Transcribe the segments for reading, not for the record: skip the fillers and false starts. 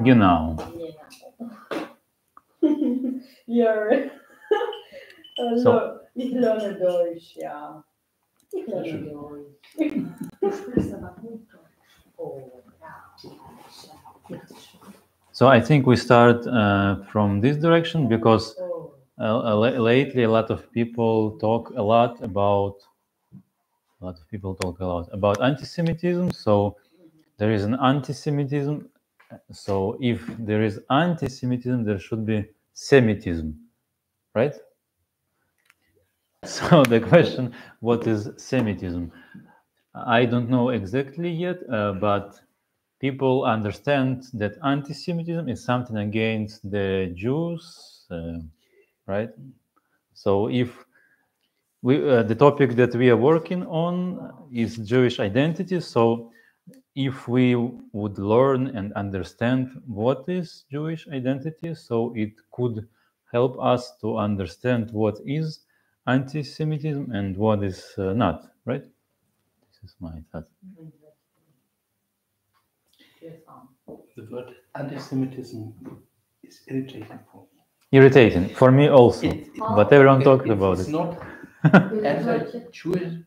Genau. You're So- ich lerne Deutsch, ja. Ich lerne Deutsch. So I think we start from this direction because lately a lot of people talk a lot about anti-Semitism. So there is an anti-Semitism. So if there is anti-Semitism, there should be Semitism, right? So the question, what is Semitism? I don't know exactly yet, but people understand that anti-Semitism is something against the Jews, right? So if the topic that we are working on is Jewish identity, so if we would learn and understand what is Jewish identity, so it could help us to understand what is anti-Semitism and what is not, right? This is my thought. The word anti-Semitism is irritating for me. Irritating for me also, but everyone talks about it's it. not anti-Jewish,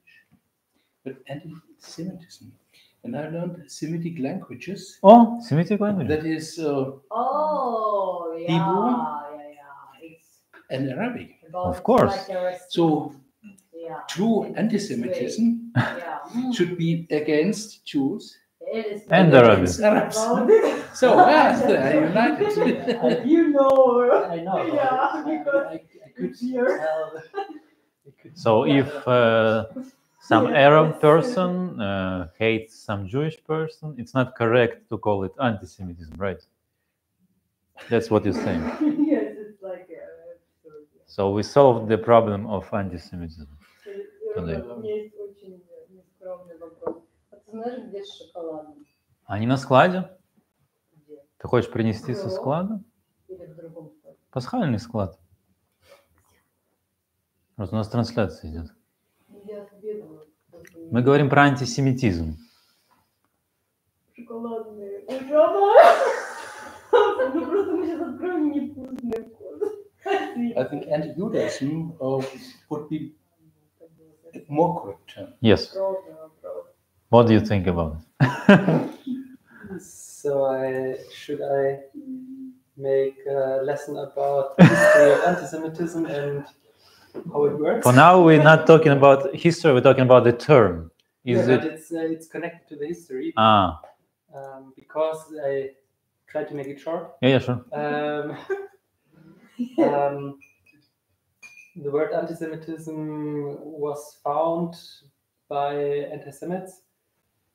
but anti-Semitism. And I learned Semitic languages. Oh, Semitic language. That is Hebrew and Arabic. Of course. So true anti-Semitism should be against Jews And against Arabs. Arabs. So they are united. You know. I know. Yeah, because I could here. tell. So if some Arab person hates some Jewish person, it's not correct to call it anti-Semitism, right? That's what you're saying. Yes, it's like So we solved the problem of anti-Semitism. У меня есть очень нескромный вопрос. А ты знаешь, где с шоколадом? Они на складе? Где? Ты хочешь принести со склада? Или в другом складе? Пасхальный склад. Вот у нас трансляция идет. Я бегала. Мы говорим про антисемитизм. Шоколадные. Ну просто мы сейчас откроем невкусный вкус. I think anti-Judaism would be a more correct term. Yes. What do you think about it? So should I make a lesson about the history of anti-Semitism and how it works? For now, we're not talking about history, we're talking about the term. Is yeah, it? but it's connected to the history Ah, because I tried to make it short. yeah, sure. The word anti-Semitism was found by anti-Semites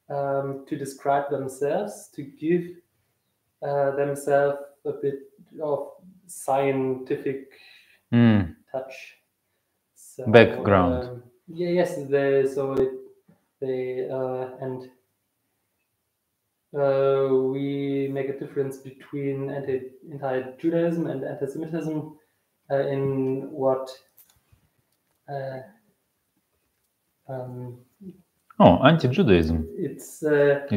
to describe themselves, to give themselves a bit of scientific touch. So, Background. Yes, we make a difference between anti-Judaism and anti-Semitism in what Anti-Judaism. It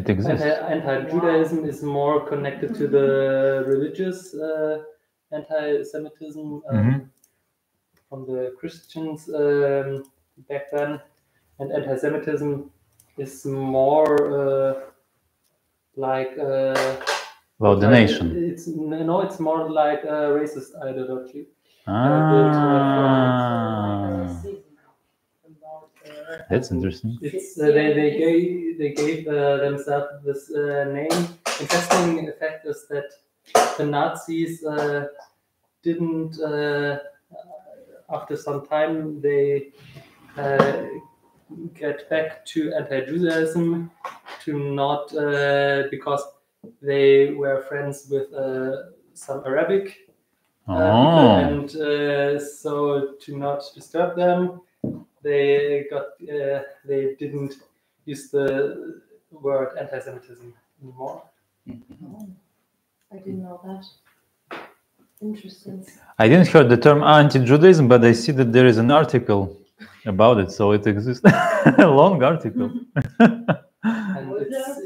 exists. Anti-Judaism is more connected to the religious anti-Semitism from the Christians back then, and anti-Semitism is more like about the nation. It's more like a racist ideology. That's interesting. It's they gave themselves this name. Interesting fact is that the Nazis didn't. After some time, they get back to anti-Judaism, to not because they were friends with some Arabic people, and so to not disturb them, they didn't use the word anti-Semitism anymore. I didn't know that. Interesting. I didn't hear the term anti-Judaism, but I see that there is an article about it, so it exists. A long article. And it's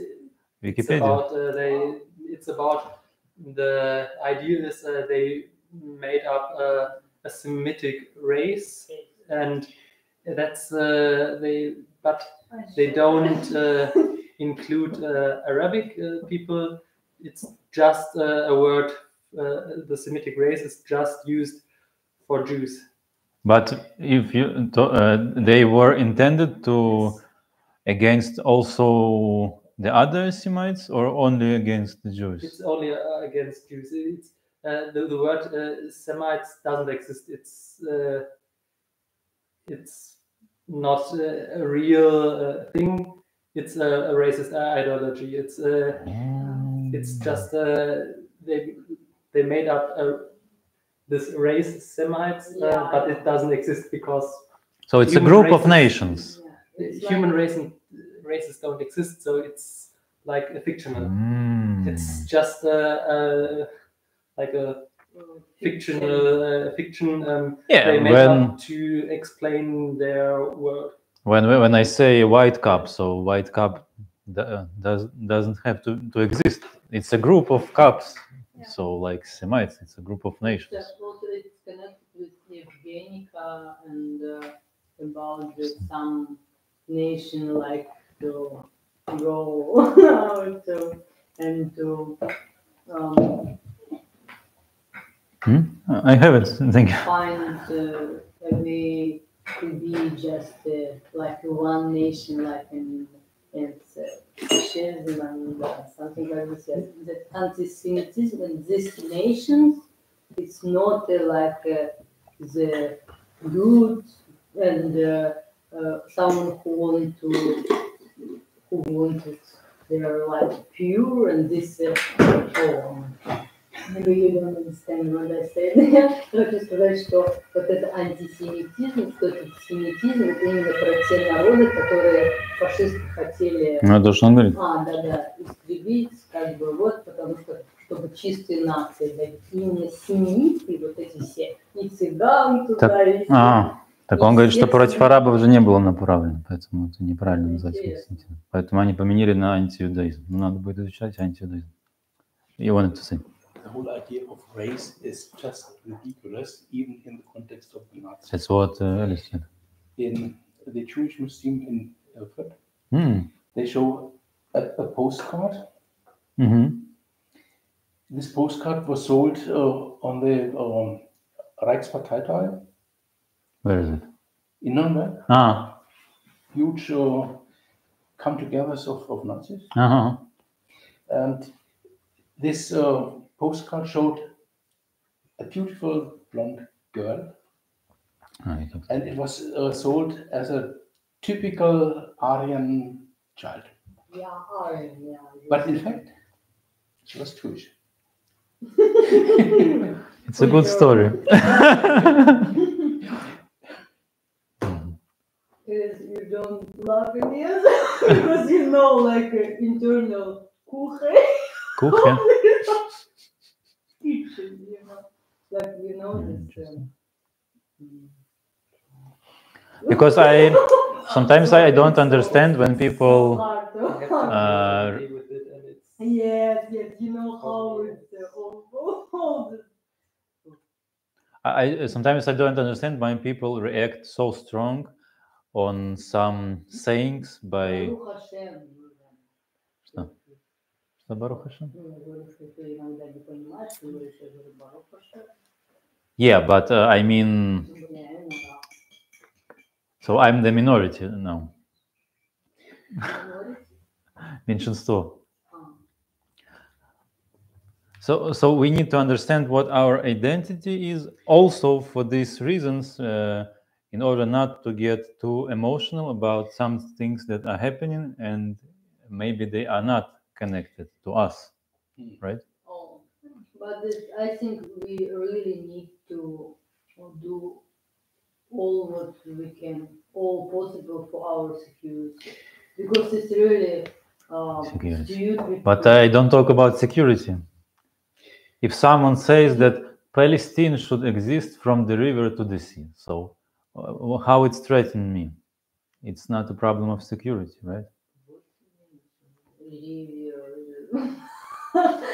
Wikipedia. it's about the idea is they made up a Semitic race, and that's but they don't include Arabic people. It's just a word. The Semitic race is just used for Jews. But if they were intended to against also the other Semites or only against the Jews? It's only against Jews. It's the word Semites doesn't exist. It's not a real thing. It's a racist ideology. It's just they made up this race Semites, but it doesn't exist because so it's a group of nations. Human races don't exist, so it's like a fictional. It's just like a fictional fiction they made up to explain their world. When I say white cup, so white cup doesn't have to exist. It's a group of cups. So like Semites, it's a group of nations. It's connected with Evgenica and about some nation like to go out and to I have it. Thank you. find a way to be just like one nation, like in fascism and something like this. Yes. That anti-Semitism in these nations, it's not like the good and someone who wanted their life pure and this. Maybe you don't understand what I said. Хочу сказать, что вот это антисемитизм, что это семитизм, это именно про те народы, которые фашисты хотели то, что он говорит. истребить, как бы вот, потому что чтобы чистые нации, да, именно семиты, вот эти все, и цыган туда, и так он говорит, что против арабов же не было направлено, поэтому это неправильно назвать антисемитизм. Поэтому они поменяли на антииудаизм. Надо будет изучать антииудаизм. You wanted to say? The whole idea of race is just ridiculous, even in the context of the Nazis. That's what Alice said. In the Jewish Museum in Erfurt, they show a postcard. This postcard was sold on the Reichsparteitag. Where is it? In Nuremberg. Huge come-togethers of Nazis. And this postcard showed a beautiful blonde girl, and it was sold as a typical Aryan child. Yeah, Aryan, yeah. But in fact, she was Jewish. It's a good story. You don't love it because you know, like internal kuchen. Kitchen, you know, like you know this. Because sometimes I don't understand when people. Yes, you know how it's all Sometimes I don't understand why people react so strong on some sayings by. Что Baruch Hashem? Yeah, but I mean, so I'm the minority now. Меньшинство. So we need to understand what our identity is also for these reasons in order not to get too emotional about some things that are happening and maybe they are not connected to us, right? But I think we really need to do all what we can, all possible for our security, because it's really security. But I don't talk about security. If someone says that Palestine should exist from the river to the sea, so how it's threatening me? It's not a problem of security, right?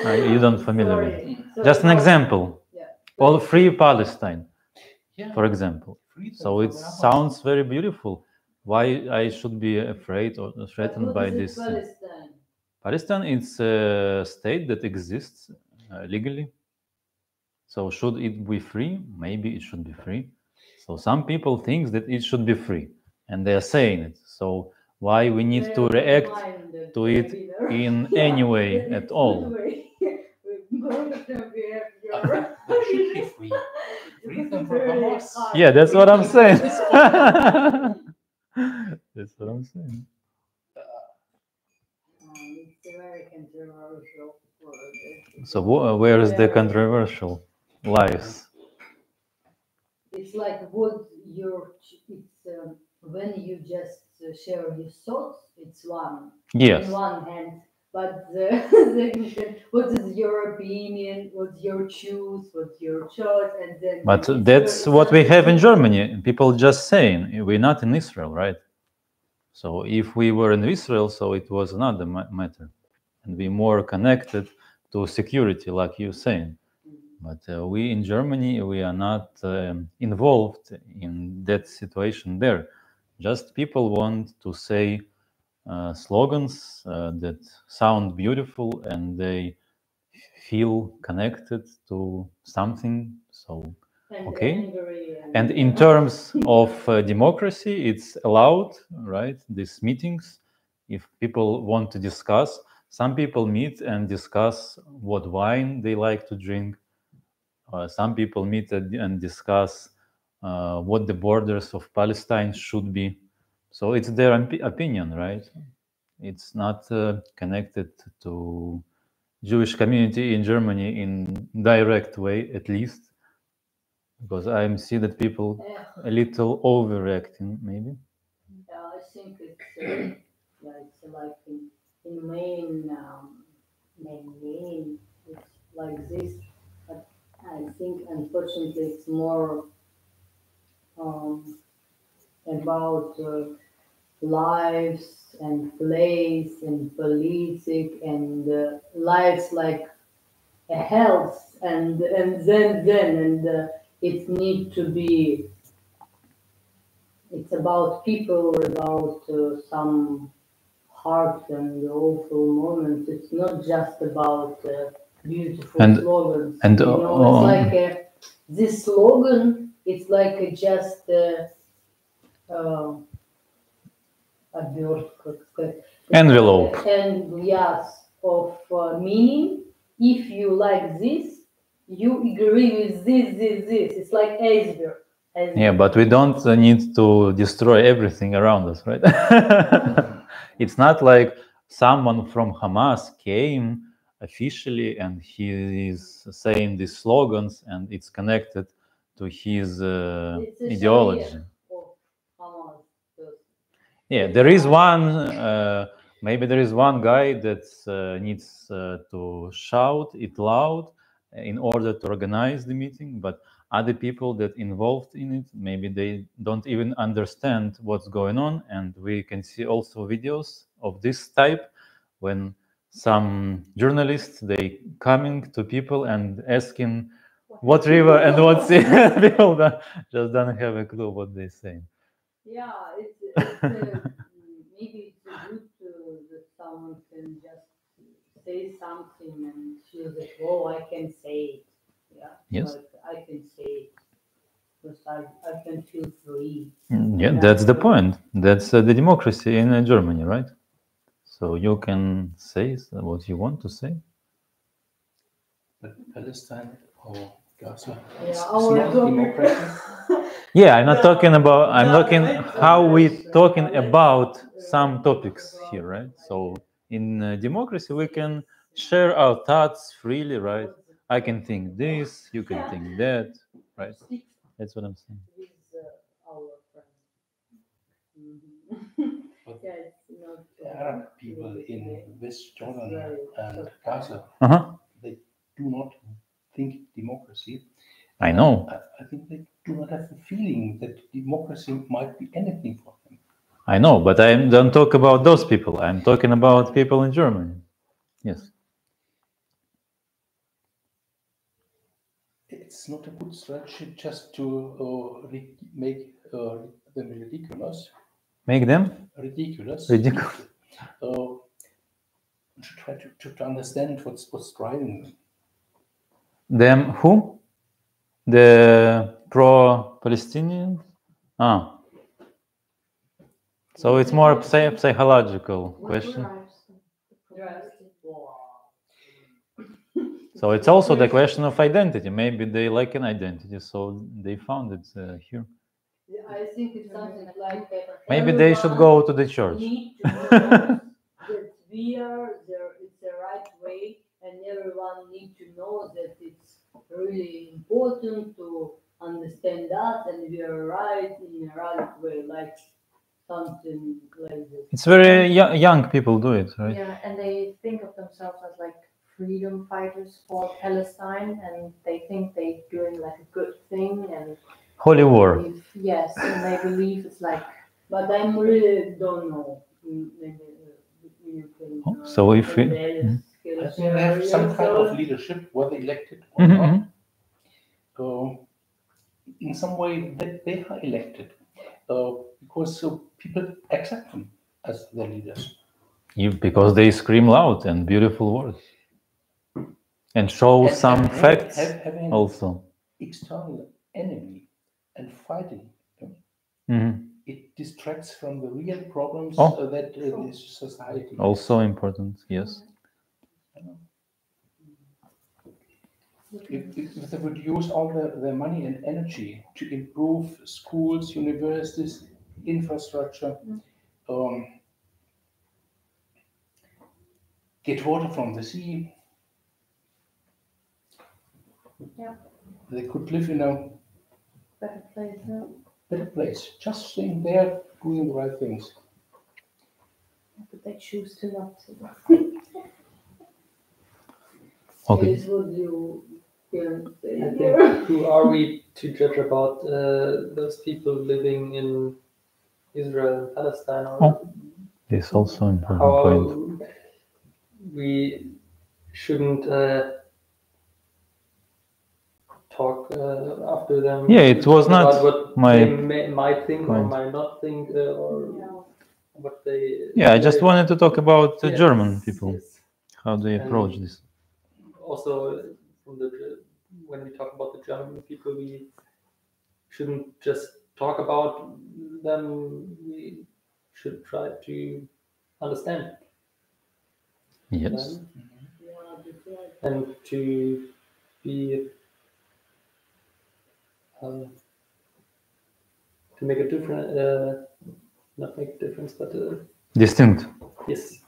You don't familiar with it. Sorry. Just an example. Yeah. All free Palestine, Yeah. for example. Freedom So it from Hamas. sounds very beautiful. Why I should be afraid or But threatened what by is it, this? Palestine? Palestine is a state that exists legally. So should it be free? Maybe it should be free. So some people think that it should be free, and they are saying it. So why we need to react to it in any way at all? They should be free. Freedom from Hamas. Yeah, that's what I'm saying. That's what I'm saying. It's very controversial. So where is the controversial lives? It's like what when you just share your thoughts, it's one. Yes. On one hand, but the second hand, what is your opinion? What's your choose? What's your choice? And then. But that's what we have in Germany. People just saying we're not in Israel, right? So if we were in Israel, so it was another matter, and we more connected to security, like you're saying. But we in Germany, we are not involved in that situation there. Just people want to say slogans that sound beautiful and they feel connected to something. So, okay. And in terms of democracy, it's allowed, right? These meetings, if people want to discuss, some people meet and discuss what wine they like to drink. Some people meet and discuss what the borders of Palestine should be. So it's their opinion, right? It's not connected to Jewish community in Germany in direct way, at least, because I see that people a little overreacting, maybe. Yeah, I think it's like in main it's like this. But I think unfortunately it's more about lives and place and politics and lives like a health and it need to be. It's about people, about some hard and awful moments. It's not just about beautiful slogans. And it's like this slogan. It's like just a envelope. And yes, of meaning. If you like this, you agree with this. It's like iceberg. Yeah, but we don't need to destroy everything around us, right? It's not like someone from Hamas came officially and he is saying these slogans and it's connected to his ideology. Yeah, there is one, maybe there is one guy that needs to shout it loud in order to organize the meeting, but other people that involved in it, maybe they don't even understand what's going on. And we can see also videos of this type when some journalists, they coming to people and asking what river and what sea. People just don't have a clue what they're saying. Yeah, it's maybe it's good that someone can just say something and feel that, oh, I can say it. Yeah. Yes. Like, I can say it because I can feel free. Yeah, that's the point. That's the democracy in Germany, right? So you can say what you want to say. But Palestine or Gaza Yeah, is not democracy. Yeah, I'm not talking about. I'm talking how we talking about some topics here, right? So in democracy, we can share our thoughts freely, right? I can think this, you can think that, right? That's what I'm saying. Our friend. But Yeah, it's not, the Arab people in West Jordan and Gaza, they do not think democracy. I know. I think they do not have the feeling that democracy might be anything for them. I know, but I don't talk about those people. I'm talking about people in Germany. Yes. it's not a good strategy just to make them ridiculous. Make them Ridiculous. ridiculous. To try to understand what's driving them. Them who? The pro-Palestinians? Ah. So it's more psychological question. So it's also the question of identity. Maybe they like an identity, so they found it here. I think it's something like maybe they should go to the church. Need to know that we are there. It's the right way, and everyone needs to know that it's really important to understand us, and we are right in a right way, like something like this. It's very young people do it, right? Yeah, and they think of themselves as like freedom fighters for Palestine, and they think they're doing like a good thing, and holy war. Yes, and they believe it's like. But I really don't know. Maybe you can. So if we have some kind of leadership, whether elected or not. So in some way they are elected because people accept them as their leaders. Because they scream loud and beautiful words and show some facts having also. External enemy and fighting them. It distracts from the real problems that this society also has. Important, yes. If they would use all their money and energy to improve schools, universities, infrastructure, get water from the sea, they could live in a better place. Better place. Just staying there, doing the right things. But they choose to not to. Okay. Is what you can say. I think, who are we to judge about those people living in Israel and Palestine? Or this is also an important point. We shouldn't talk after them. Yeah, it was not what my they might think point. Or might not think, or what they. Yeah, I just wanted to talk about the German people, how they approach and this. Also, when we talk about the German people, we shouldn't just talk about them. We should try to understand. Yes. And to be to make a difference, not make a difference, but distinct. Yes.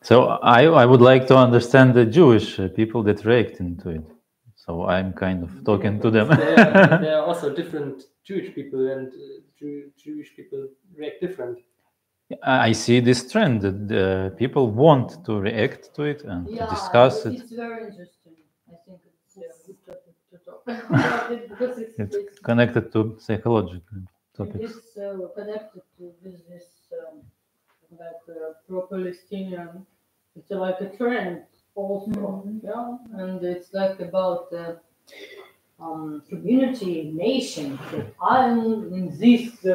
So I would like to understand the Jewish people that react into it. So I'm kind of talking to them. There are also different Jewish people, and Jewish people react different. I see this trend that people want to react to it and to discuss it. It's very interesting. I think it's a good topic to talk about it because it's connected to psychological topics. It's connected to this pro-Palestinian. It's like a trend also, and it's like about community, nation. I'm in this.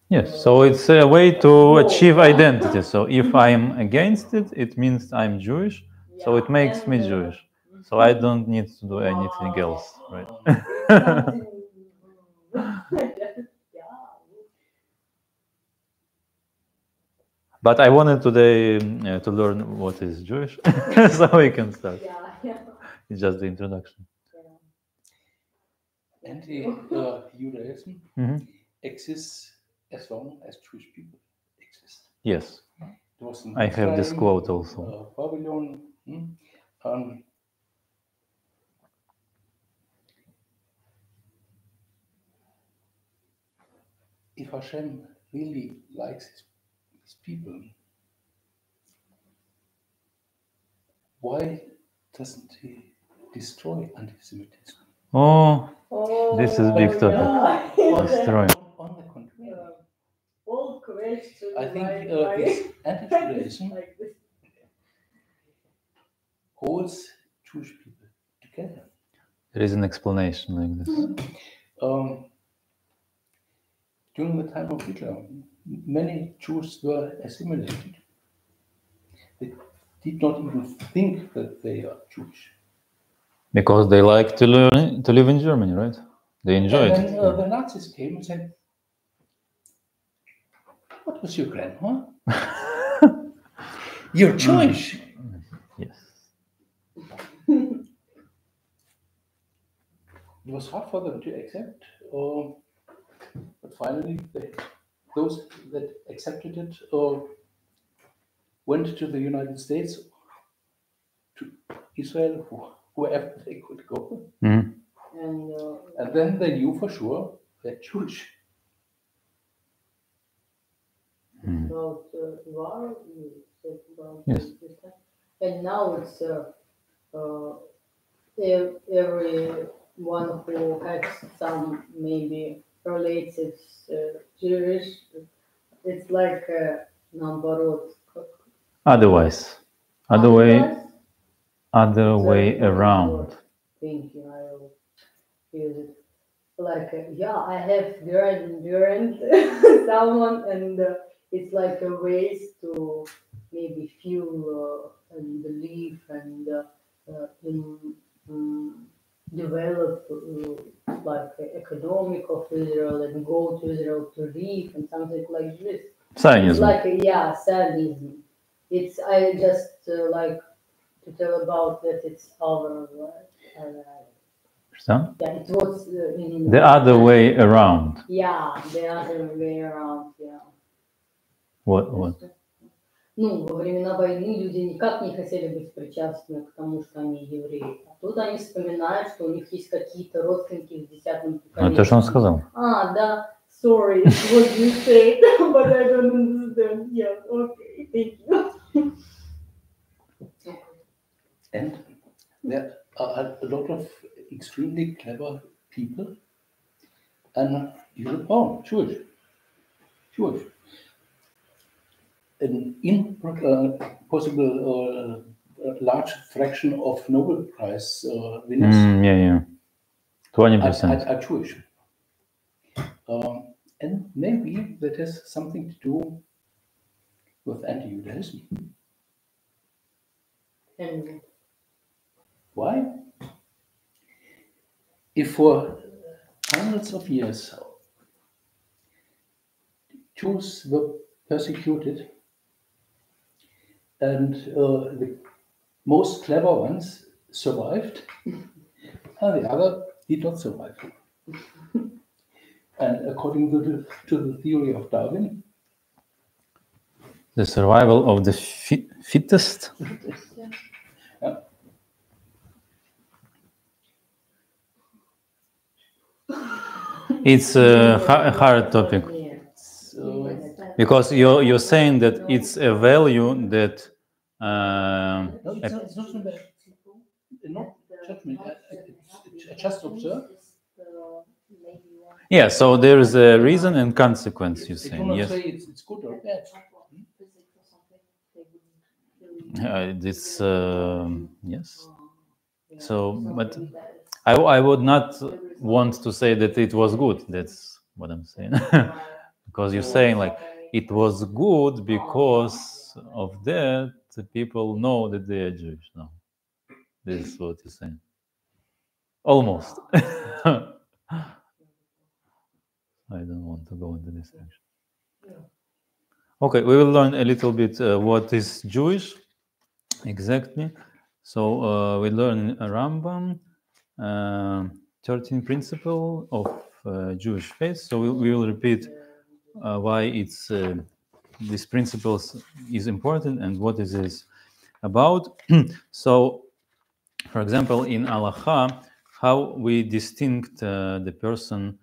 Yes, so it's a way to achieve identity. So if I'm against it, it means I'm Jewish. So it makes me Jewish. So I don't need to do anything else, right? But I wanted today to learn what is Jewish, so we can start. It's just the introduction. Anti-Judaism exists as long as Jewish people exist. Yes, I have this quote also. Babylon. If Hashem really likes his people, why doesn't he destroy anti-Semitism? Oh, this is big topic. Destroy. On the contrary, all questions. I think this anti-Judaism holds Jewish people together. There is an explanation like this. During the time of Hitler, many Jews were assimilated. They did not even think that they are Jewish. Because they like to live in Germany, right? They enjoy And it. then the Nazis came and said, "What was your grandma? You're Jewish." Yes. It was hard for them to accept, but finally, those that accepted it went to the United States, to Israel, wherever they could go. Mhm. And then they knew for sure they're Jewish. About war, you said about Yes. this time. And now it's everyone who has some maybe relatives Jewish, it's like наоборот. Otherwise, other way Very good around. word. Thank you. I will use it. Like yeah, I have grand someone, and it's like a ways to maybe feel and believe and develop like economic of Israel and go to Israel to live and something like this. It's Zionism. like sadism. It's I just like to tell about that it's our Understand? yeah, it was in The other way around. Yeah, the other way around, yeah. What? Ну, во времена войны люди никак не хотели быть причастны к тому, что они евреи. А тут они вспоминают, что у них есть какие-то родственники в 10-м поколении. Это что он сказал? Да, sorry, it's what you said, but I don't understand. Yeah, okay, thank you. And there are a lot of extremely clever people, and Jewish. An impossible large fraction of Nobel Prize winners Yeah. 20%. are Jewish. And maybe that has something to do with anti-Judaism. And Why? If for hundreds of years Jews were persecuted and the most clever ones survived, and the other did not survive. And according to the theory of Darwin, The survival of the fittest. It's a hard topic because you're saying that it's a value that no, it's not not judgment. I just observe. yeah. So there is a reason and consequence. You're I do saying not yes. say it's good or bad. It's yes. So, but I would not want to say that it was good. That's what I'm saying. Because you're saying like it was good because of that people know that they are Jewish. No, this is what you're saying. Almost. I don't want to go into this section. Okay, we will learn a little bit what is Jewish exactly. So we learn Rambam, 13 principle of Jewish faith. So we will repeat why it's these principles is important and what is this about. So, for example, in Halacha, how we distinct the person,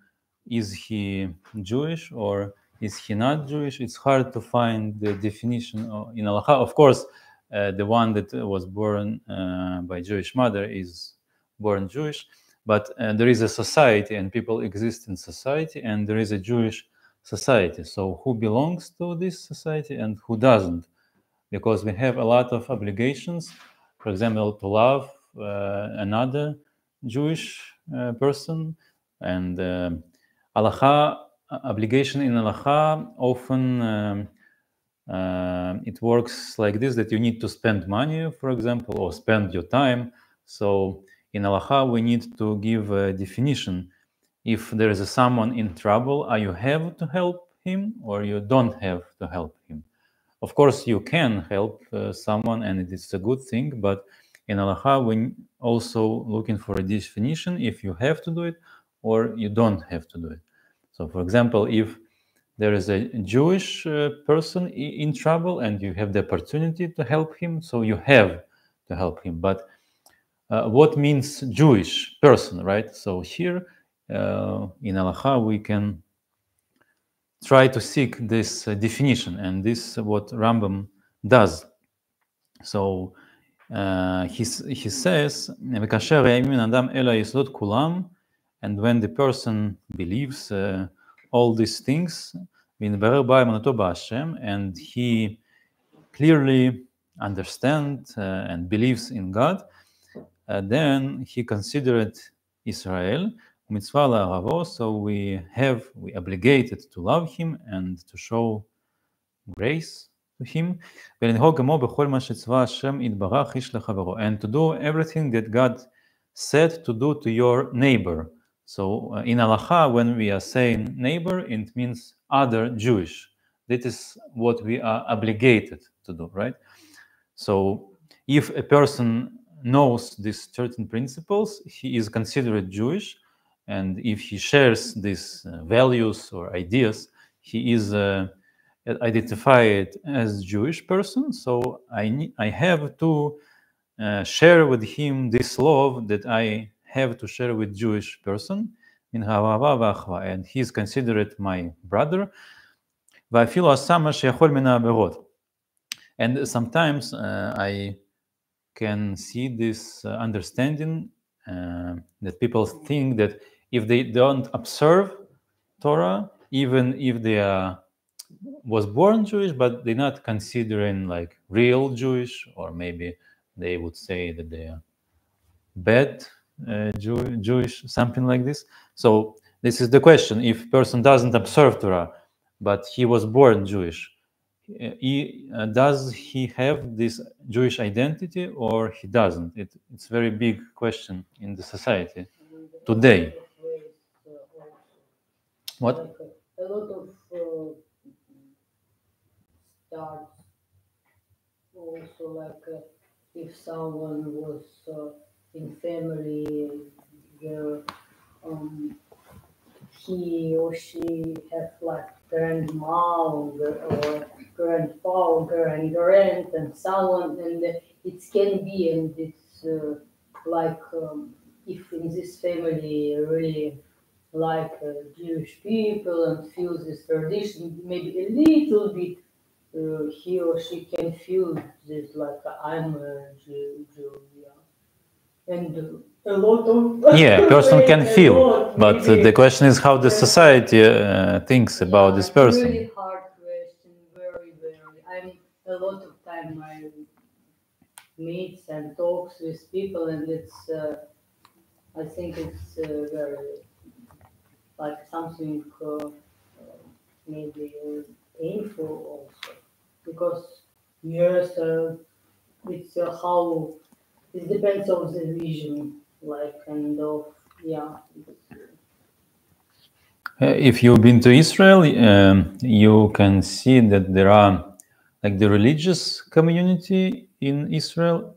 is he Jewish or is he not Jewish? It's hard to find the definition in Halacha. Of course, the one that was born by Jewish mother is born Jewish, but there is a society and people exist in society, and there is a Jewish society. So who belongs to this society and who doesn't? Because we have a lot of obligations for example, to love another Jewish person, and halacha obligation in halacha often it works like this, that you need to spend money, for example, or spend your time. So in halacha we need to give a definition. If there is someone in trouble, you have to help him or you don't have to help him. Of course, you can help someone, and it is a good thing. But in halacha, we also looking for a definition if you have to do it or you don't have to do it. So, for example, if there is a Jewish person in trouble and you have the opportunity to help him, so you have to help him. But what means Jewish person, right? So here in halacha, we can try to seek this definition, and this is what Rambam does. So he says, "V'kasher yamin adam ela yisod kulam," and when the person believes all these things, v'nvarer ba'emanato ba'Hashem, and he clearly understands and believes in God, then he considered Israel mitzvah la'aravo, so we obligated to love him and to show grace to him, and to do everything that God said to do to your neighbor. So in halacha, when we are saying neighbor, it means other Jewish. That is what we are obligated to do, right? So if a person knows these certain principles, he is considered Jewish, and if he shares these values or ideas, he is identified as Jewish person. So I have to share with him this love that I have to share with Jewish person, and he is considered my brother. And sometimes I can see this understanding that people think that if they don't observe Torah, even if they was born Jewish, but they're not considering like real Jewish, or maybe they would say that they are bad Jewish, something like this. So this is the question: if person doesn't observe Torah, but he was born Jewish, does he have this Jewish identity or he doesn't? It's a very big question in the society today. What? Like a lot of starts also, like if someone was in family where he or she have like grandma or grandpa or grand and someone, and it can be, and it's like if in this family really like Jewish people and feel this tradition, maybe a little bit he or she can feel this like I'm a Jew, yeah. And a lot of Yeah, person can a feel, lot, but really. the question is how the society thinks about Yeah, this it's a person. really hard question, very. I'm a lot of time I meets and talks with people, and it's I think it's very like something maybe painful also, because yes, it's how it depends on the vision, like kind of yeah. If you've been to Israel, you can see that there are like the religious community in Israel.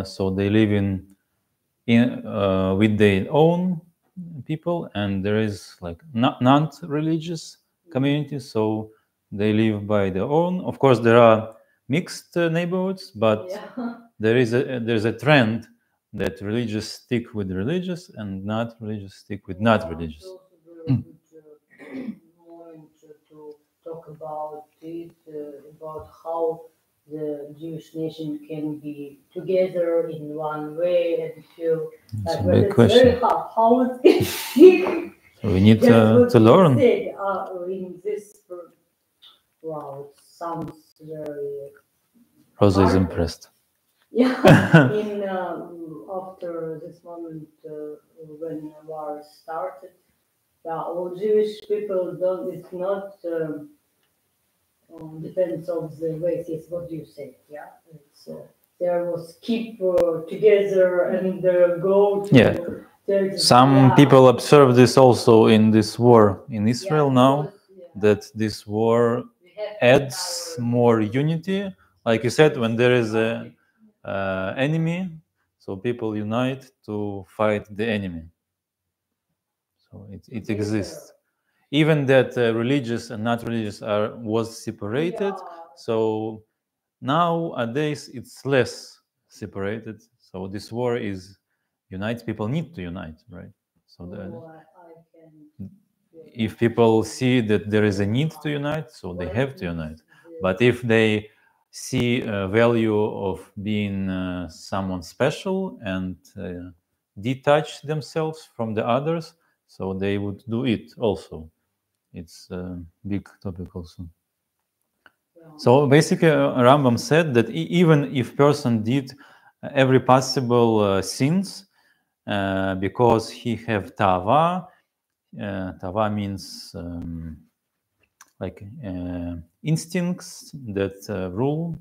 So they live in with their own people, and there is like non-religious community. So they live by their own. Of course, there are mixed neighborhoods, but Yeah. there's a trend that religious stick with religious and not religious stick with not It's religious. also very good moment to talk about it, about how the Jewish nation can be together in one way and feel It's like, a but big it's question. very hard. How it can be. So we need Just what to you learn. said, in this, wow, it sounds very Rosa is hard. impressed. Yeah, in after this moment when war started, yeah, all Jewish people don't. It's not depends of the race. Yes, what do you say? Yeah, it's there was keep together and go to. Yeah. Some yeah, people observe this also in this war in Israel yeah, now, because, yeah, that this war we have adds our more unity. Like you said, when there is a enemy, so people unite to fight the enemy. So it exists. Even that religious and not religious was separated. Yeah. So nowadays it's less separated. So this war is unites. People need to unite, right? So I can. if people see that there is a need to unite, so they have to unite. But if they see a value of being someone special and detach themselves from the others, so they would do it also. It's a big topic also. So basically, Rambam said that even if person did every possible sins, because he have tava, tava means like instincts that rule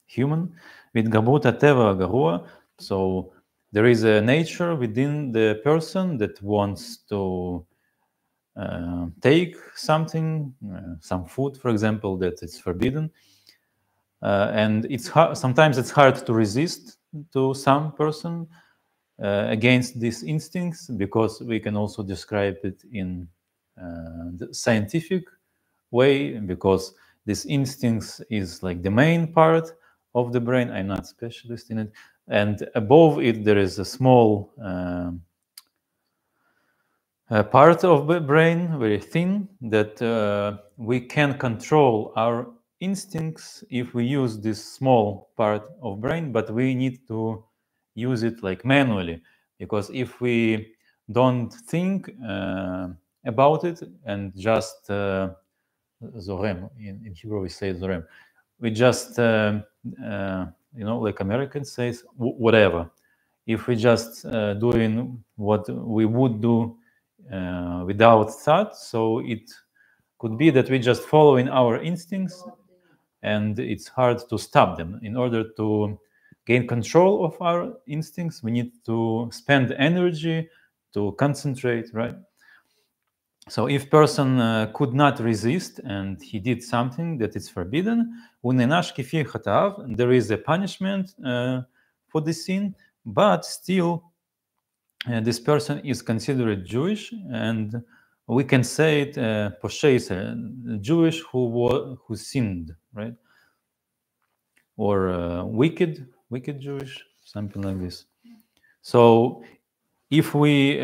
human. With gabuta teva garua, so there is a nature within the person that wants to take something, some food, for example, that is forbidden, and it's hard, sometimes it's hard to resist to some person against these instincts, because we can also describe it in the scientific way, because this instincts is like the main part of the brain. I'm not specialist in it, and above it there is a small part of the brain, very thin, that we can control our instincts if we use this small part of brain, but we need to use it like manually, because if we don't think about it and just zorem, in Hebrew we say zorem, we just like Americans says whatever. If we just doing what we would do without thought, so it could be that we just following our instincts, and it's hard to stop them. In order to gain control of our instincts, we need to spend energy to concentrate, right? So if person could not resist and he did something that is forbidden, there is a punishment for the sin, but still this person is considered Jewish, and we can say it Jewish who sinned, right? Or wicked Jewish, something like this. So if we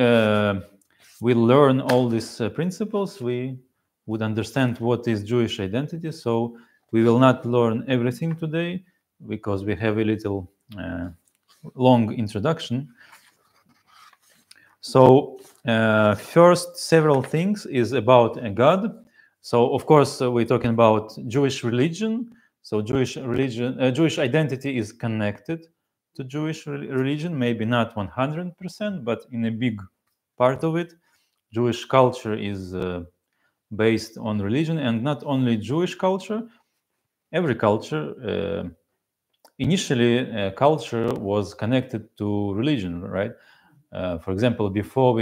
learn all these principles, we would understand what is Jewish identity. So we will not learn everything today because we have a little long introduction. So first several things is about a God. So of course we're talking about Jewish religion. So Jewish religion, Jewish identity is connected to Jewish religion, maybe not 100%, but in a big part of it. Jewish culture is based on religion, and not only Jewish culture, every culture. Initially, culture was connected to religion, right? For example, before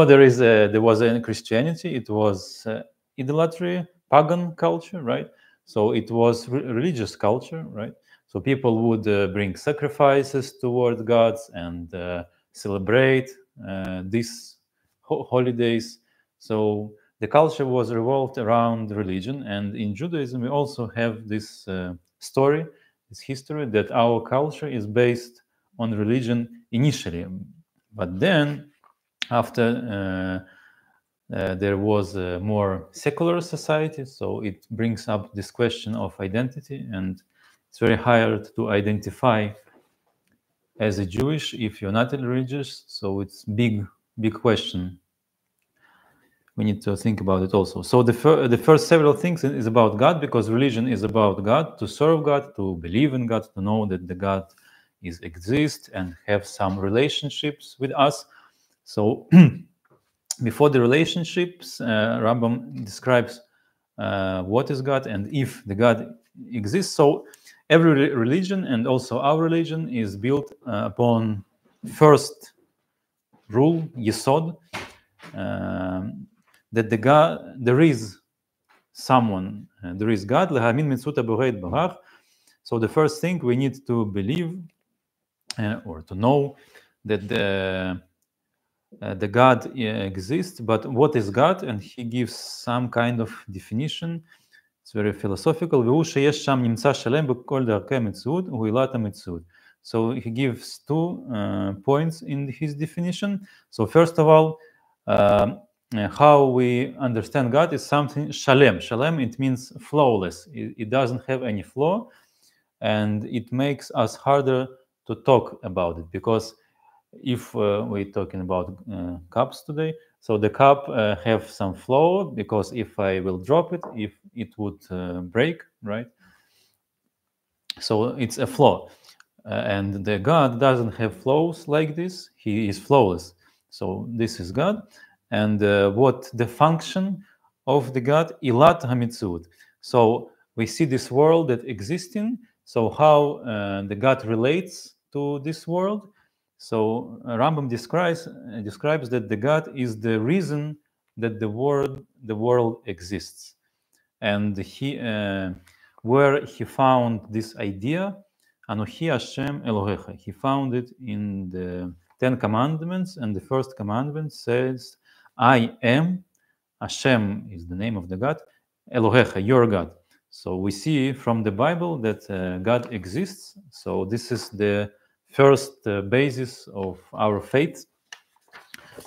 there was a Christianity, it was idolatry, pagan culture, right? So it was religious culture, right? So people would bring sacrifices toward gods and celebrate these holidays. So the culture was revolved around religion, and in Judaism we also have this story, this history, that our culture is based on religion initially, but then after there was a more secular society, so it brings up this question of identity, and it's very hard to identify as a Jewish if you're not religious. So it's big question. we need to think about it also. So the first several things is about God, because religion is about God, to serve God, to believe in God, to know that the God exists and have some relationships with us. So before the relationships, Rambam describes what is God and if the God exists. So every religion, and also our religion, is built upon first rule, Yesod, that there is someone, there is God. So the first thing we need to believe or to know that the God exists. But what is God? And he gives some kind of definition. It's very philosophical. So he gives 2 points in his definition. So first of all, how we understand God is something shalem. Shalem, it means flawless. It doesn't have any flaw, and it makes us harder to talk about it, because if we're talking about cups today, so the cup have some flaw, because if I will drop it, if it would break, right? So it's a flaw. And the God doesn't have flaws like this. He is flawless. So this is God. And what the function of the God? Ilat hamitzut. So we see this world that existing. So how the God relates to this world? So Rambam describes that the God is the reason that the world exists. And where he found this idea, Anochi Hashem Elohecha. He found it in the 10 Commandments, and the first commandment says, I am, Hashem is the name of the God, Elohecha, your God. So we see from the Bible that God exists. So this is the first basis of our faith.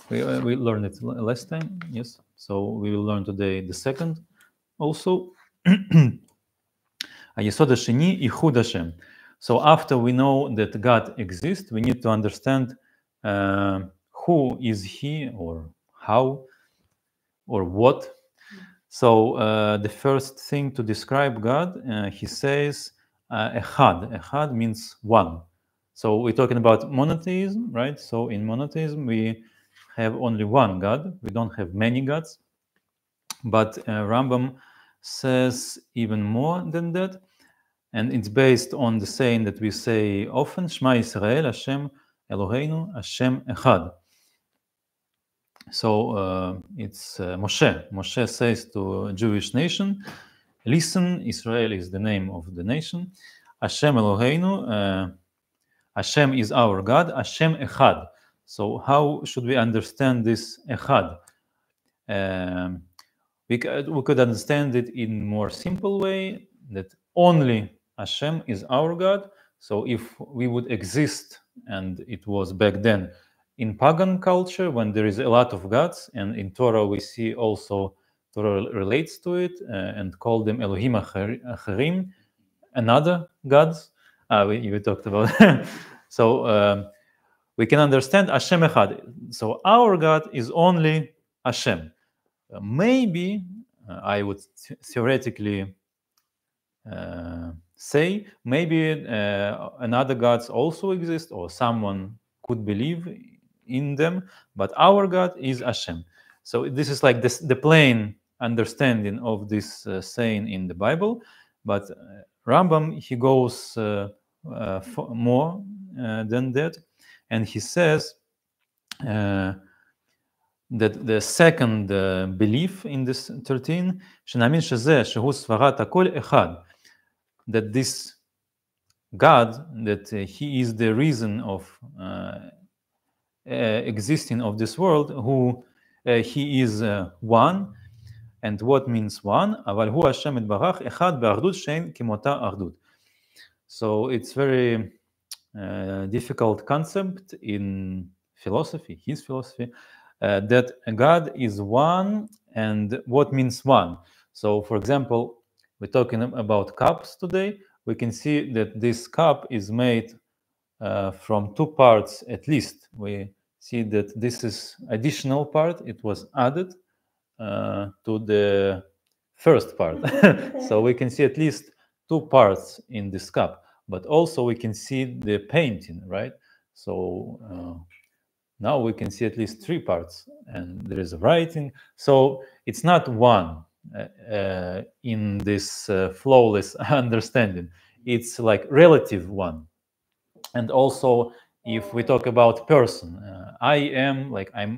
We learned it last time, yes. So we will learn today the second also. היסוד השני, ייחוד השם. So after we know that God exists, we need to understand who is he, or how, or what. So the first thing to describe God, he says echad. Echad means one. So we're talking about monotheism, right? So in monotheism, we have only one God. We don't have many gods. But Rambam says even more than that. And it's based on the saying that we say often, Shema Yisrael, Hashem Eloheinu, Hashem Echad. So it's Moshe. Moshe says to a Jewish nation, listen, Israel is the name of the nation. Hashem Eloheinu, Hashem is our God, Hashem Echad. So how should we understand this Echad? We could understand it in more simple way, that only Hashem is our God. So if we would exist, and it was back then in pagan culture when there is a lot of gods, and in Torah we see also Torah relates to it and call them Elohim Acharim, another gods. We talked about. So we can understand Hashem Echad. So our God is only Hashem. Maybe I would theoretically say maybe another gods also exist, or someone could believe in them, but our God is Hashem. So this is like the plain understanding of this saying in the Bible. But Rambam, he goes more than that, and he says that the second belief in this 13, שנאמין שזה, שהוא סברת הכל אחד, that this God, that he is the reason of existing of this world, who he is one. And what means one? אבל הוא השם יתברך אחד באחדות שאין כמותה אחדות. So it's very difficult concept in philosophy, his philosophy, that God is one. And what means one? So for example, we're talking about cups today. We can see that this cup is made from 2 parts at least. We see that this is additional part. It was added to the first part. So we can see at least two parts in this cup, but also we can see the painting, right? So now we can see at least three parts, and there is a writing. So it's not one in this flawless understanding. It's like relative one. And also, if we talk about person, I'm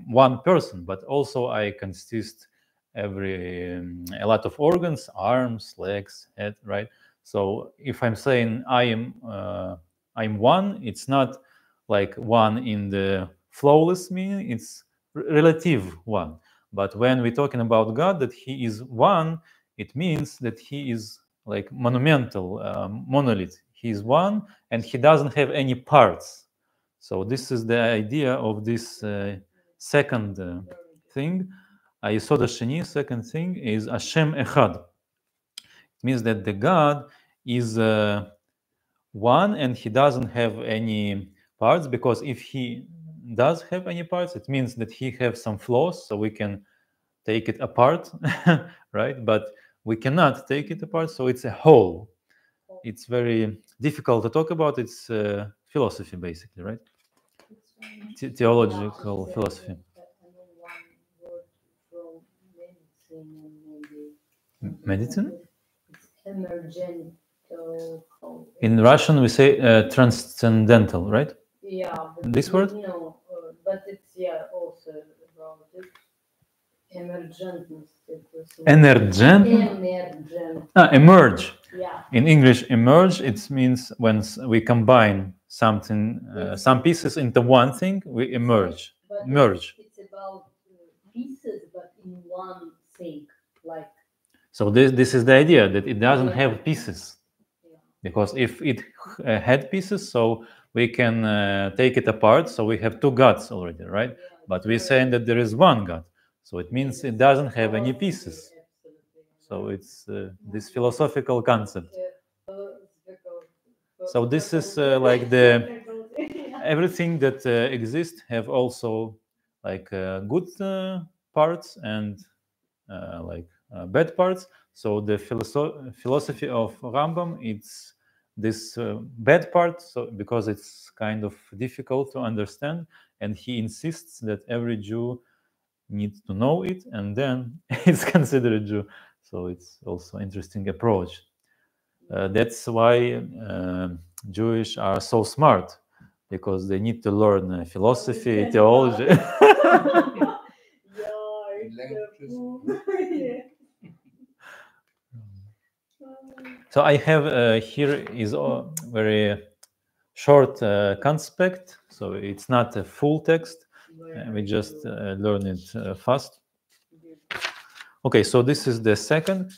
one person, but also I consist every a lot of organs, arms, legs, head, right? So if I'm saying I'm one, it's not like one in the flawless meaning, it's relative one. But when we're talking about God, that He is one, it means that He is like monumental, monolith. He is one, and He doesn't have any parts. So this is the idea of this second thing. היסוד השני, second thing, is Hashem Echad. It means that the God is one and He doesn't have any parts, because if He does have any parts, it means that He has some flaws, so we can take it apart, right? But we cannot take it apart, so it's a whole. It's very difficult to talk about. It's philosophy, basically, right? Theological philosophy. I know one word from medicine and maybe Medicine? it's emergent. In Russian, we say transcendental, right? Yeah. This word? No, but it's also about it. Emergentness. Emergent? Emergent. Emerge. Yeah. In English, emerge, it means when we combine something, some pieces into one thing, we emerge. But Merge. it's about pieces, but in one thing, like. So this is the idea, that it doesn't have pieces. Yeah. Because if it had pieces, so we can take it apart, so we have two gods already, right? Yeah, But we're saying that there is one God, so it means it doesn't have any pieces. So it's this philosophical concept. So this is like the everything that exists have also like good parts and bad parts. So the philosophy of Rambam, it's this bad part, so because it's kind of difficult to understand, and he insists that every Jew needs to know it, and then it's considered a Jew. So it's also interesting approach. That's why Jewish are so smart, because they need to learn philosophy, theology. So I have here is a very short conspect, so it's not a full text. We just learn it fast. Okay, so this is the second.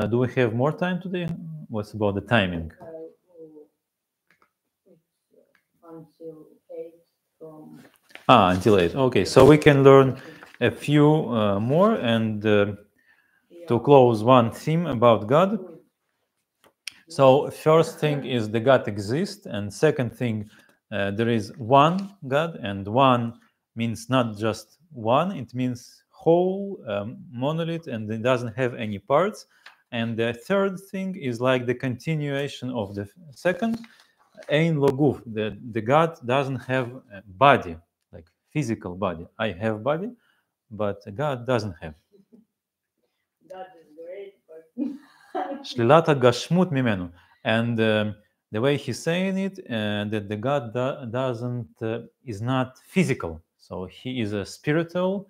Do we have more time today? What's about the timing? Until 8 from. Until 8. Okay, so we can learn a few more, and to close one theme about God. So first thing is the God exists, and second thing, there is one God, and one means not just one, it means whole, monolith, and it doesn't have any parts. And the third thing is like the continuation of the second, Ein lo guf, the God doesn't have a body, like physical body. I have body, but God doesn't have. That is great, but. Shlilat hagashmut mimenu. And the way he's saying it, that the God doesn't is not physical. So he is a spiritual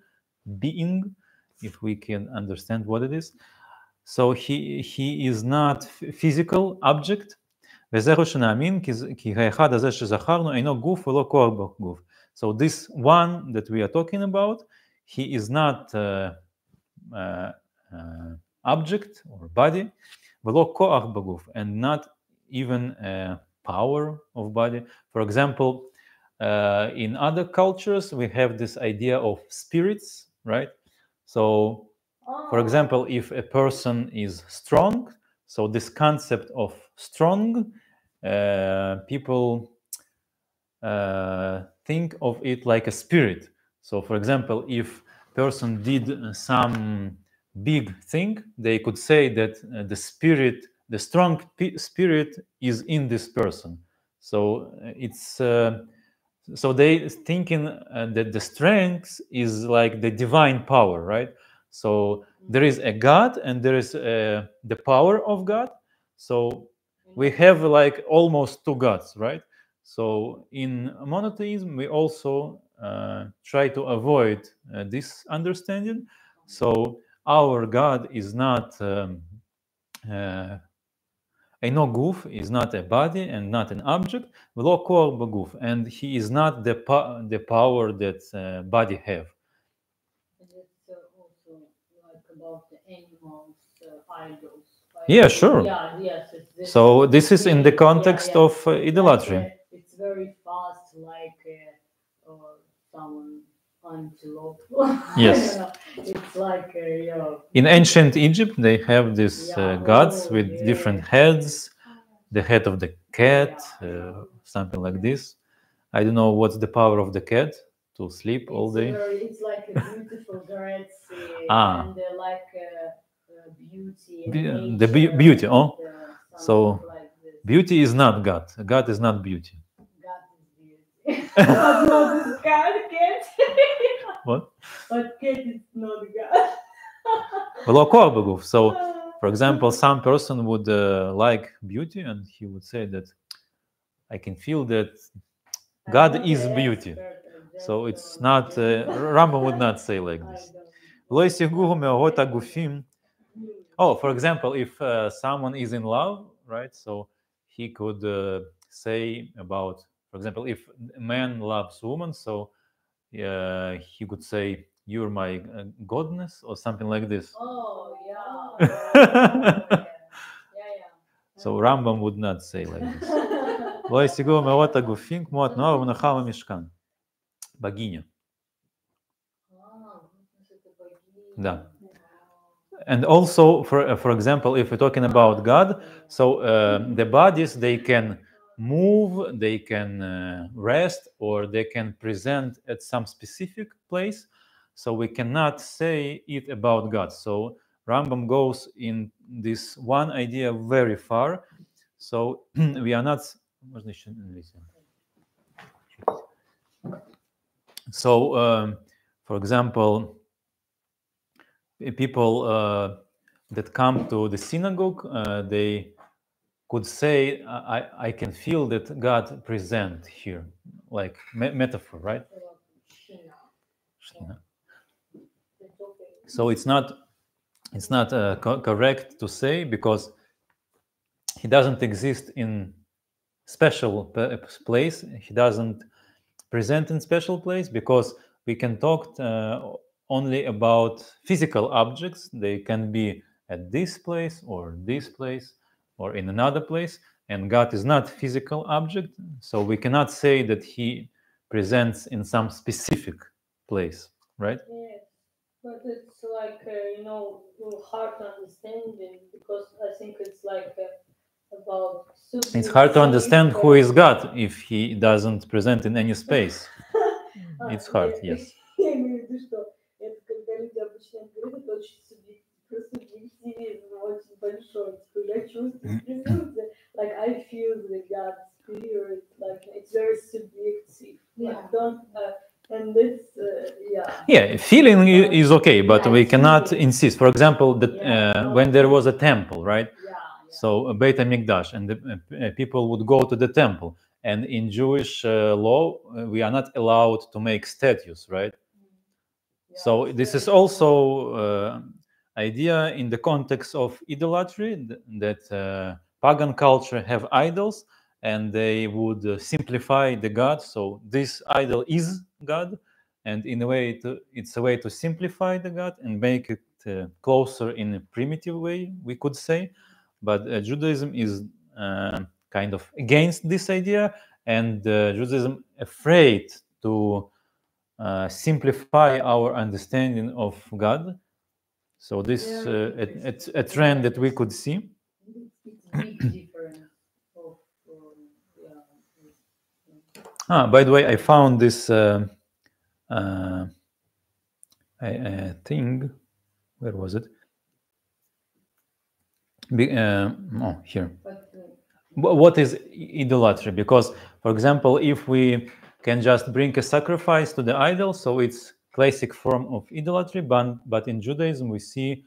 being, if we can understand what it is. So he is not physical object. וזהו שנאמין, כי האחד הזה שזכרנו אינו גוף ולא כוח בגוף. So this one that we are talking about, he is not object or body, ולא כוח בגוף, and not even power of body. For example, in other cultures, we have this idea of spirits, right? So, for example, if a person is strong, so this concept of strong, people think of it like a spirit. So, for example, if person did some big thing, they could say that the spirit, the strong spirit, is in this person. So it's so they thinking that the strength is like the divine power, right? So there is a God and there is the power of God. So we have like almost two gods, right? So in monotheism, we also try to avoid this understanding. So our God is not uh, no goof, is not a body and not an object, ולא כוח בגוף, and he is not the power that body have. And it's also like about the animals, idols. Yeah, sure. Yeah, yes. So this is in the context of idolatry. Like, it's very fast, like someone antelope. Yes. It's like In ancient Egypt, they have these gods with different heads. The head of the cat, something like this. I don't know what's the power of the cat, to sleep all day. It's like a beautiful grazie and like beauty. And the beauty, oh? So like this. beauty is not God. God is not beauty. God is beauty. But not this God, cat. What? But cat is not God. ולא כוח בגוף. So, for example, some person would like beauty and he would say that I can feel that God is beauty. So it's not, Rambam would not say like this. לא ישיגוהו מאורות הגופים. Oh, for example, if someone is in love, right? So he could say about, for example, if a man loves woman, so he could say, "You're my godness," or something like this. Oh, yeah. So Rambam would not say like this. לא ישיגוהו מאורות הגופים כמו התנועה והמנוחה במשכן. בגיnya. Да. And also, for example, if we're talking about God, so the bodies, they can move, they can rest, or they can present at some specific place. So we cannot say it about God. So Rambam goes in this one idea very far. So we are not. So, for example, people that come to the synagogue, they could say, I can feel that God present here, like metaphor, right? So it's not correct to say, because he doesn't exist in special place. He doesn't present in special place, because we can talk only about physical objects. They can be at this place or in another place, and God is not physical object, so we cannot say that he presents in some specific place, right? Yes, but it's like hard to understand it, because I think it's like about. It's hard to understand who is God if he doesn't present in any space. It's hard, yes. Я имею в виду, что это когда люди обычно говорят, это очень субъективизм очень большой. Я чувствую присутствие, like I feel the God spirit, like it's very subjective. Like don't, and it's Yeah, feeling is okay, but we cannot insist. For example, that when there was a temple, right? So Beit HaMikdash, and the people would go to the temple. And in Jewish law, we are not allowed to make statues, right? So this is also idea in the context of idolatry, that pagan culture have idols, and they would simplify the God. So this idol is God, and in a way, it's a way to simplify the God and make it closer in a primitive way, we could say. But Judaism is kind of against this idea, and Judaism afraid to simplify our understanding of God. So this a trend that we could see. it's big difference of By the way, I found this I think, where was it? Oh, here. What is idolatry? Because, for example, if we can just bring a sacrifice to the idol, so it's classic form of idolatry. But in Judaism, we see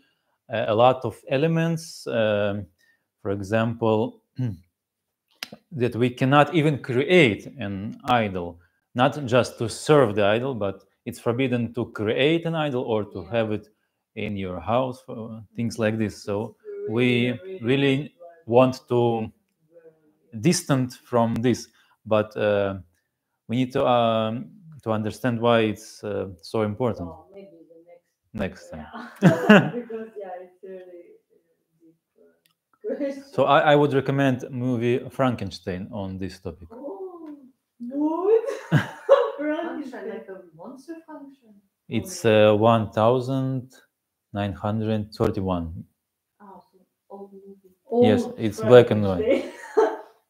a lot of elements. For example, that we cannot even create an idol, not just to serve the idol, but it's forbidden to create an idol or to have it in your house, things like this. So we really want to distant from this, but we need to understand why it's so important. Well, maybe the Next time. yeah. Because it's really deep question. So I would recommend movie Frankenstein on this topic. Oh, what? Function, like a monster function. It's 1931. Oh, so old movie. Yes, Old it's black and white. Frankenstein.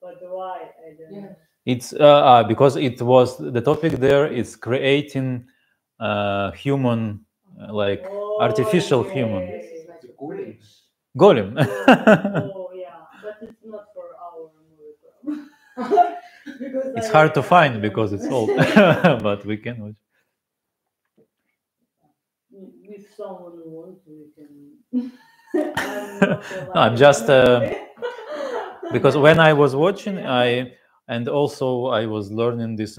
But why? I don't Yeah. know. It's because it was the topic there is creating human, like artificial Okay. human This is like The a great. golems. golem. Oh yeah, but it's not for our movie club. Because It's I hard to like find that. because it's old, but we can watch. If someone wants, we can. I'm not No, I'm just because when I was watching, and also I was learning this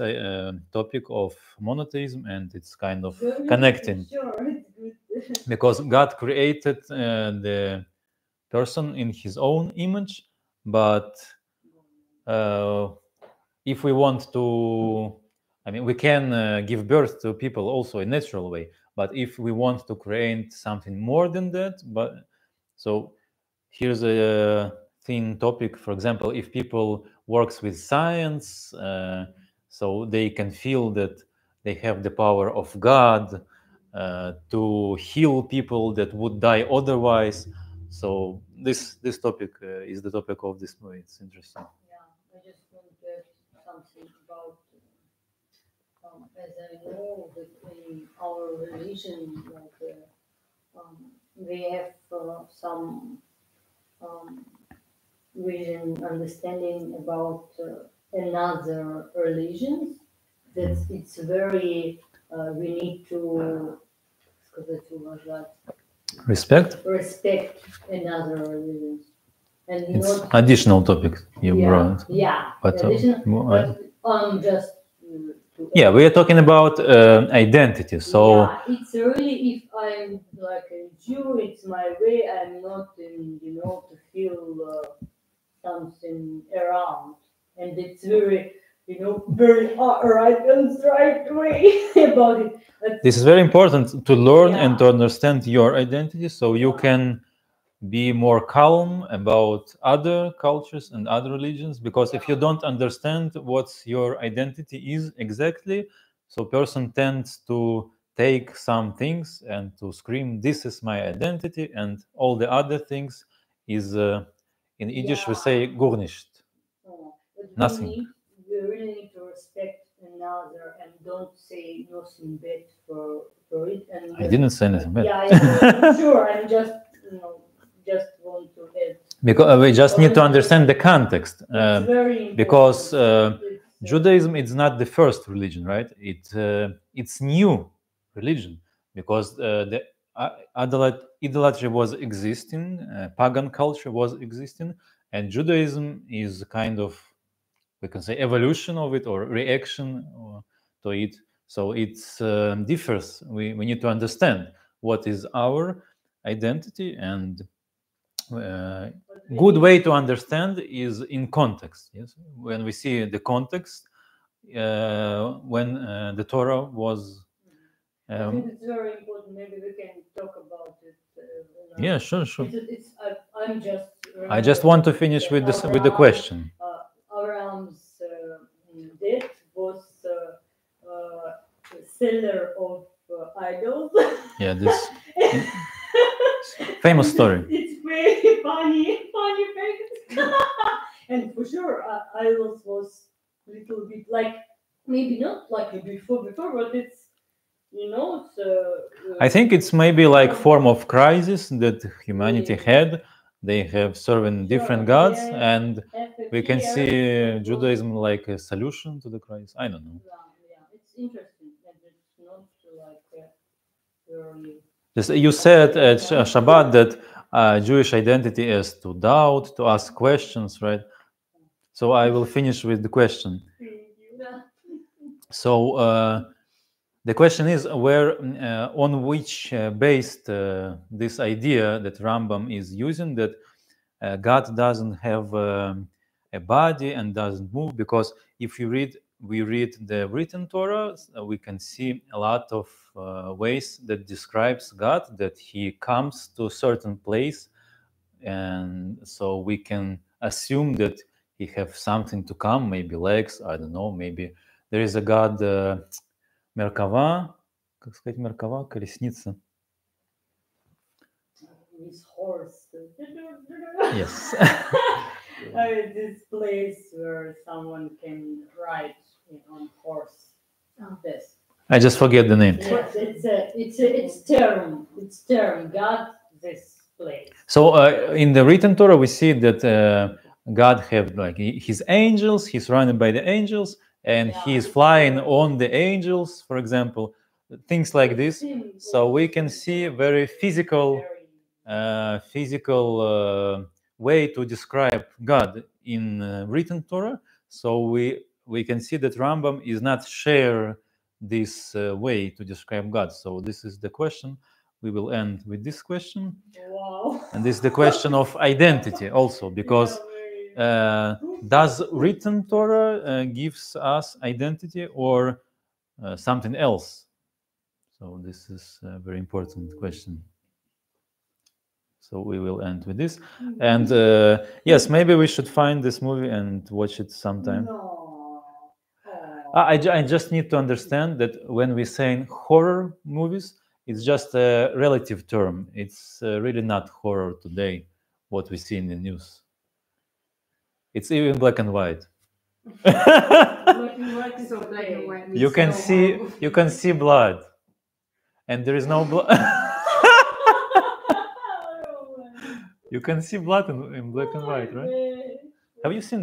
topic of monotheism, and it's kind of connecting Sure, it's good. because God created the person in His own image, but if we want to, I mean, we can give birth to people also in natural way, but if we want to create something more than that, but so here's a thin topic. For example, if people works with science, so they can feel that they have the power of God to heal people that would die otherwise. So this topic is the topic of this movie. It's interesting. Yeah, I just want to add something about, as I know that in our religion, like we have some vision, understanding about another religions. That it's very we need to сказать, уважать, Respect. respect another religions, and It's not additional topic you brought. yeah. But, Additional, well, but just to Yeah, we are talking about identity. So yeah, it's really if I'm like a Jew, it's my way. I'm not in, to feel something around, and it's very, very right and right way about it. this is very important to learn Yeah. and to understand your identity, so you Yeah. can be more calm about other cultures and other religions. Because if you don't understand what your identity is exactly, so person tends to take some things and to scream, "This is my identity," and all the other things is in Yiddish we say "gar nicht." But Nothing. We really need to respect another and don't say nothing bad for it. And I didn't say anything bad. Yeah, sure. I'm just just want to add. Because we just need to understand the context. It's very important. Because It's, Judaism is not the first religion, right? It's new religion because the idolatry was existing, pagan culture was existing, and Judaism is kind of, we can say, evolution of it or reaction to it. So it differs. We need to understand what is our identity, and good way to understand is in context. Yes, when we see the context, when the Torah was. I think it's very important. Maybe we can talk about it. Yeah, sure. I'm just. I just want to finish with this with the question. Abraham's death was seller of idols. Yeah, this famous story. It's very funny fact. And for sure, idols was little bit like maybe not like before, but it's you know, so I think it's maybe like form of crisis that humanity had. They have serving different gods, and we can see Judaism like a solution to the crisis. I don't know. yeah, it's interesting, and it's not like very. You said at Shabbat that Jewish identity is to doubt, to ask questions, right? So I will finish with the question. So the question is where, on which based this idea that Rambam is using, that God doesn't have a body and doesn't move, because if we read the written Torah, we can see a lot of ways that describes God, that He comes to a certain place, and so we can assume that He have something to come, maybe legs, I don't know, maybe there is a God, Меркава, как сказать Меркава, колесница. His horse. Yes. This place where someone can ride on horse. This. I just forget the name. Yes, it's term. It's term. God, this place. So in the written Torah, we see that God have like His angels. He's running by the angels, and He is flying on the angels, for example, things like this. So we can see very physical way to describe God in written Torah. So we can see that Rambam is not share this way to describe God. So this is the question. We will end with this question. Wow. And this is the question of identity also, because does written Torah gives us identity or something else? So this is a very important question. So we will end with this. And yes, maybe we should find this movie and watch it sometime. No. I just need to understand that when we say horror movies, it's just a relative term. It's really not horror today, what we see in the news. It's even black and white. So black and white means You can so see horrible. you can see blood, and there is no blood. You can see blood in black and white, right? Have you seen